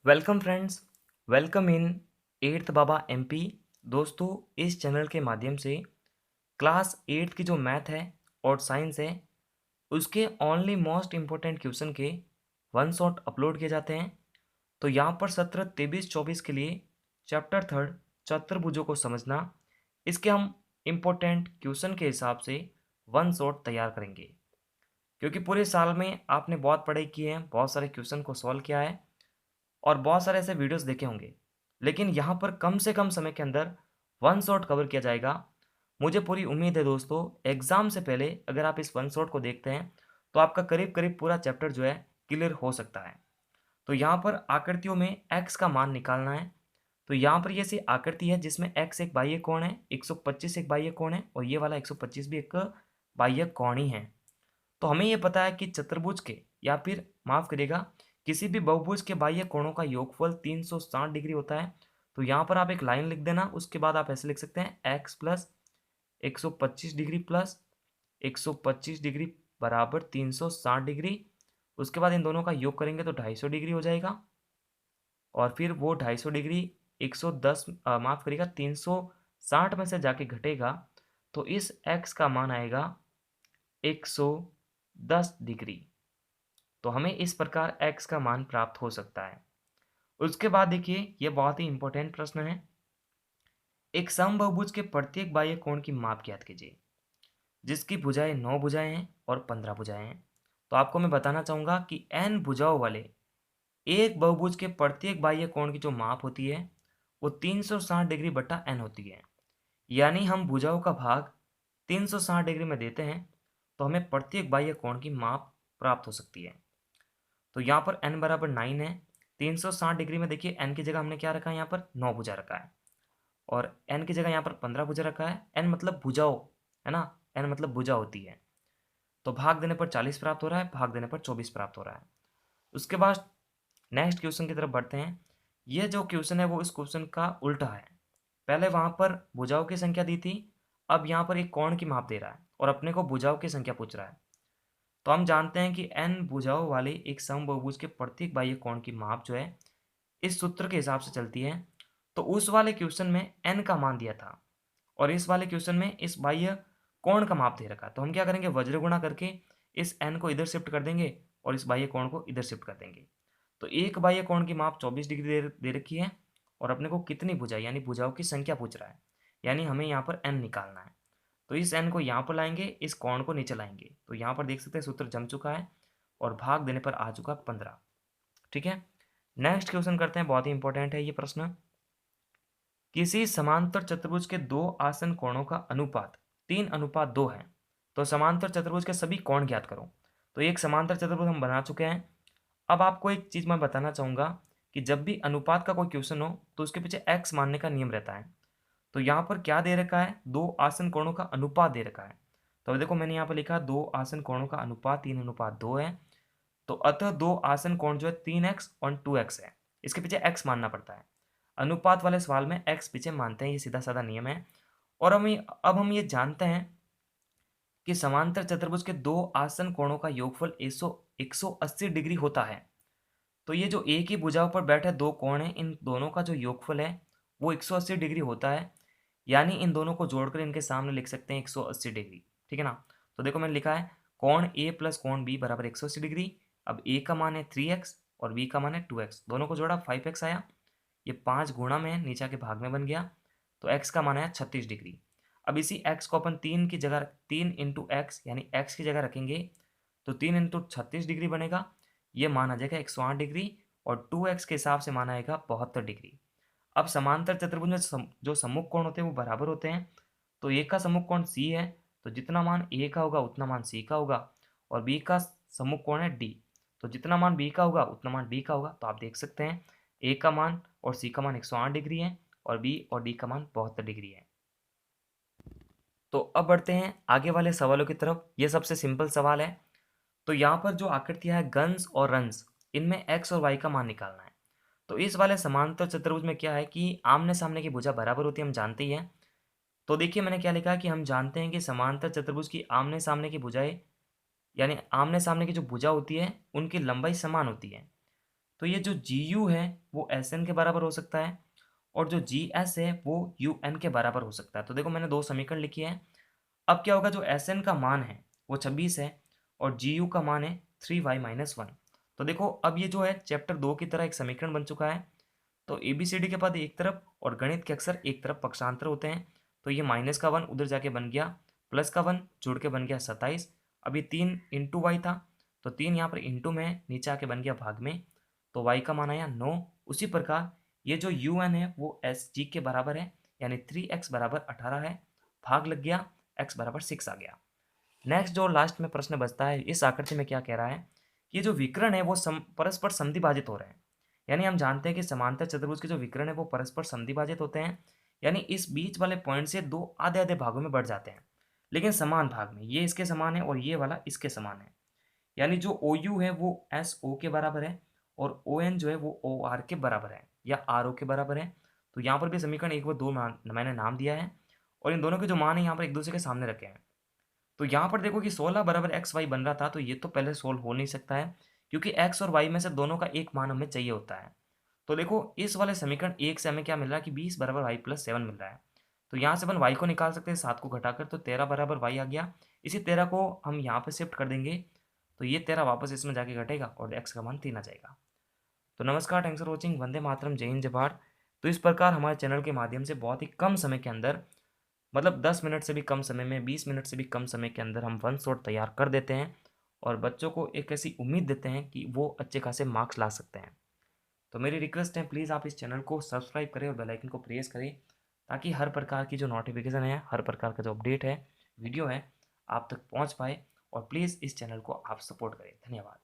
Welcome friends, welcome in eighth Baba MP. दोस्तों, इस channel के माध्यम से क्लास एट्थ की जो मैथ है और साइंस है उसके ओनली मोस्ट इम्पोर्टेंट क्वेश्चन के वन शॉट अपलोड किए जाते हैं। तो यहाँ पर सत्र 23-24 के लिए चैप्टर थर्ड चतुर्भुजों को समझना, इसके हम इम्पोर्टेंट क्वेश्चन के हिसाब से वन शॉट तैयार करेंगे। क्योंकि पूरे साल में आपने बहुत पढ़ाई की है, बहुत सारे क्वेश्चन को सॉल्व किया है और बहुत सारे ऐसे वीडियोस देखे होंगे, लेकिन यहाँ पर कम से कम समय के अंदर वन शॉट कवर किया जाएगा। मुझे पूरी उम्मीद है दोस्तों, एग्जाम से पहले अगर आप इस वन शॉट को देखते हैं तो आपका करीब करीब पूरा चैप्टर जो है क्लियर हो सकता है। तो यहाँ पर आकृतियों में एक्स का मान निकालना है। तो यहाँ पर ये सी आकृति है जिसमें एक्स एक बाह्य कोण है, 125 एक बाह्य कोण है और ये वाला 125 भी एक बाह्य कोण ही है। तो हमें ये पता है कि चतुर्भुज के या फिर माफ करिएगा किसी भी बहुभुज के बाह्य कोणों का योगफल 360 डिग्री होता है। तो यहाँ पर आप एक लाइन लिख देना, उसके बाद आप ऐसे लिख सकते हैं x plus 125 degree plus 125 degree बराबर 360 डिग्री। उसके बाद इन दोनों का योग करेंगे तो 250 डिग्री हो जाएगा और फिर वो 250 डिग्री 110 माफ करिएगा 360 में से जाके घटेगा तो इस एक्स का मान आएगा 110 डिग्री। तो हमें इस प्रकार x का मान प्राप्त हो सकता है। उसके बाद देखिए, ये बहुत ही इंपॉर्टेंट प्रश्न है। एक समबाहुभुज के प्रत्येक बाह्य कोण की माप ज्ञात कीजिए, जिसकी भुजाएं 9 भुजाएं हैं और 15 भुजाएं हैं। तो आपको मैं बताना चाहूंगा कि n भुजाओं वाले एक बहुभुज के प्रत्येक बाह्य कोण की जो माप होती है वो 360 डिग्री बटा n होती है। यानी हम भुजाओं का भाग 360 डिग्री में देते हैं तो हमें प्रत्येक बाह्य कोण की माप प्राप्त हो सकती है। तो यहाँ पर n बराबर 9 है। 360 डिग्री में देखिए n की जगह हमने क्या रखा है, यहाँ पर 9 भुजा रखा है और n की जगह यहाँ पर 15 भुजा रखा है। n मतलब भुजाओ है ना, n मतलब भुजा होती है। तो भाग देने पर 40 प्राप्त हो रहा है, भाग देने पर 24 प्राप्त हो रहा है। उसके बाद नेक्स्ट क्वेश्चन की तरफ बढ़ते हैं। ये जो क्वेश्चन है वो इस क्वेश्चन का उल्टा है। पहले वहाँ पर भुजाओं की संख्या दी थी, अब यहाँ पर एक कोण की माप दे रहा है और अपने को भुजाओं की संख्या पूछ रहा है। तो हम जानते हैं कि n भुजाओं वाले एक समबाहुभुज के प्रत्येक बाह्य कोण की माप जो है इस सूत्र के हिसाब से चलती है। तो उस वाले क्वेश्चन में n का मान दिया था और इस वाले क्वेश्चन में इस बाह्य कोण का माप दे रखा है। तो हम क्या करेंगे, वज्र गुणा करके इस n को इधर शिफ्ट कर देंगे और इस बाह्य कोण को इधर शिफ्ट कर देंगे। तो एक बाह्य कोण की माप 24 डिग्री दे रखी है और अपने को कितनी भुजाएं यानी भुजाओं की संख्या पूछ रहा है, यानी हमें यहाँ पर n निकालना है। तो इस n को यहाँ पर लाएंगे, इस कोण को नीचे लाएंगे तो यहाँ पर देख सकते हैं सूत्र जम चुका है और भाग देने पर आ चुका 15। ठीक है, नेक्स्ट क्वेश्चन करते हैं, बहुत ही इंपॉर्टेंट है ये प्रश्न। किसी समांतर चतुर्भुज के दो आसन कोणों का अनुपात 3:2 है। तो समांतर चतुर्भुज के सभी कोण ज्ञात करो। तो एक समांतर चतुर्भुज हम बना चुके हैं। अब आपको एक चीज मैं बताना चाहूंगा कि जब भी अनुपात का कोई क्वेश्चन हो तो उसके पीछे x मानने का नियम रहता है। तो यहाँ पर क्या दे रखा है, दो आसन कोणों का अनुपात दे रखा है। तो अब देखो मैंने यहाँ पर लिखा दो आसन कोणों का अनुपात 3:2 है। तो अतः दो आसन कोण जो है 3x और 2x है, इसके पीछे x मानना पड़ता है। अनुपात वाले सवाल में x पीछे मानते हैं, ये सीधा साधा नियम है। और अब हम ये जानते हैं कि समांतर चतुर्भुज के दो आसन कोणों का योगफल 180 डिग्री होता है। तो ये जो एक ही भुजाओं पर बैठे दो कोण हैं, इन दोनों का जो योगफल है वो 180 डिग्री होता है। यानी इन दोनों को जोड़कर इनके सामने लिख सकते हैं 180 डिग्री। ठीक है ना। तो देखो मैंने लिखा है कोण ए प्लस कोण बी बराबर 180 डिग्री। अब ए का मान है 3x और बी का मान है 2x, दोनों को जोड़ा 5x आया। ये 5 गुणा में है, नीचे के भाग में बन गया। तो x का मान आया 36 डिग्री। अब इसी x को अपन 3 की जगह 3 इंटू एक्स यानी x की जगह रखेंगे तो 3 इंटू 36 डिग्री बनेगा। ये मान आ जाएगा 108 डिग्री और 2x के हिसाब से मान आएगा 72 डिग्री। अब समांतर चतुर्भुज में जो सम्मुख कोण होते हैं वो बराबर होते हैं। तो ए का सम्मुख कोण सी है, तो जितना मान ए का होगा उतना मान सी का होगा। और बी का सम्मुख कोण है डी, तो जितना मान बी का होगा उतना मान डी का होगा। तो आप देख सकते हैं ए का मान और सी का मान 108 डिग्री है और बी और डी का मान 72 डिग्री है। तो अब बढ़ते हैं आगे वाले सवालों की तरफ। ये सबसे सिंपल सवाल है। तो यहाँ पर जो आकृतियाँ है गंस और रंस, इनमें एक्स और वाई का मान निकालना है। तो इस वाले समांतर चतुर्भुज में क्या है कि आमने सामने की भुजा बराबर होती है, हम जानते ही हैं। तो देखिए मैंने क्या लिखा है कि हम जानते हैं कि समांतर चतुर्भुज की आमने सामने की भुजाएं यानी आमने सामने की जो भुजा होती है उनकी लंबाई समान होती है। तो ये जो जी यू है वो एस एन के बराबर हो सकता है और जो जी एस है वो यू एन के बराबर हो सकता है। तो देखो मैंने दो समीकरण लिखी है। अब क्या होगा, जो एस एन का मान है वो 26 है और जी यू का मान है 3y-1। तो देखो अब ये जो है चैप्टर 2 की तरह एक समीकरण बन चुका है। तो ए बी सी डी के पद एक तरफ और गणित के अक्षर एक तरफ पक्षांतर होते हैं। तो ये माइनस का 1 उधर जाके बन गया प्लस का 1 जुड़ के बन गया 27। अब ये 3 इंटू वाई था तो 3 यहाँ पर इंटू में है, नीचे आके बन गया भाग में। तो वाई का मान आया 9। उसी प्रकार ये जो यू एन है वो एस जी के बराबर है, यानी 3x बराबर 18 है। भाग लग गया, x बराबर 6 आ गया। नेक्स्ट जो लास्ट में प्रश्न बचता है, इस आकृति में क्या कह रहा है कि जो विकर्ण है वो परस्पर संधिभाजित हो रहे हैं। यानी हम जानते हैं कि समांतर चतुर्भुज के जो विकर्ण है वो परस्पर संधिभाजित होते हैं। यानी इस बीच वाले पॉइंट से दो आधे आधे भागों में बढ़ जाते हैं, लेकिन समान भाग में। ये इसके समान है और ये वाला इसके समान है। यानी जो ओ यू है वो एस ओ के बराबर है और ओ एन जो है वो ओ आर के बराबर है या आर ओ के बराबर है। तो यहाँ पर भी समीकरण एक व दो मैंने नाम दिया है और इन दोनों के जो मान है यहाँ पर एक दूसरे के सामने रखे हैं। तो यहाँ पर देखो कि 16 बराबर एक्स वाई बन रहा था, तो ये तो पहले सोल्व हो नहीं सकता है क्योंकि एक्स और वाई में से दोनों का एक मान हमें चाहिए होता है। तो देखो इस वाले समीकरण एक से हमें क्या मिल रहा है कि 20 बराबर वाई प्लस 7 मिल रहा है। तो यहाँ से अपन वाई को निकाल सकते हैं 7 को घटाकर, तो 13 बराबर वाई आ गया। इसी 13 को हम यहाँ पे शिफ्ट कर देंगे तो ये 13 वापस इसमें जाके घटेगा और एक्स का मान 3 आ जाएगा। तो नमस्कार, thanks for watching, Vande Mataram, जय हिंद, जय भारत। तो इस प्रकार हमारे चैनल के माध्यम से बहुत ही कम समय के अंदर, मतलब 10 मिनट से भी कम समय में, 20 मिनट से भी कम समय के अंदर हम वन शॉट तैयार कर देते हैं और बच्चों को एक ऐसी उम्मीद देते हैं कि वो अच्छे खासे मार्क्स ला सकते हैं। तो मेरी रिक्वेस्ट है, प्लीज़ आप इस चैनल को सब्सक्राइब करें और बेल आइकन को प्रेस करें ताकि हर प्रकार की जो नोटिफिकेशन है, हर प्रकार का जो अपडेट है, वीडियो है, आप तक पहुंच पाए। और प्लीज़ इस चैनल को आप सपोर्ट करें। धन्यवाद।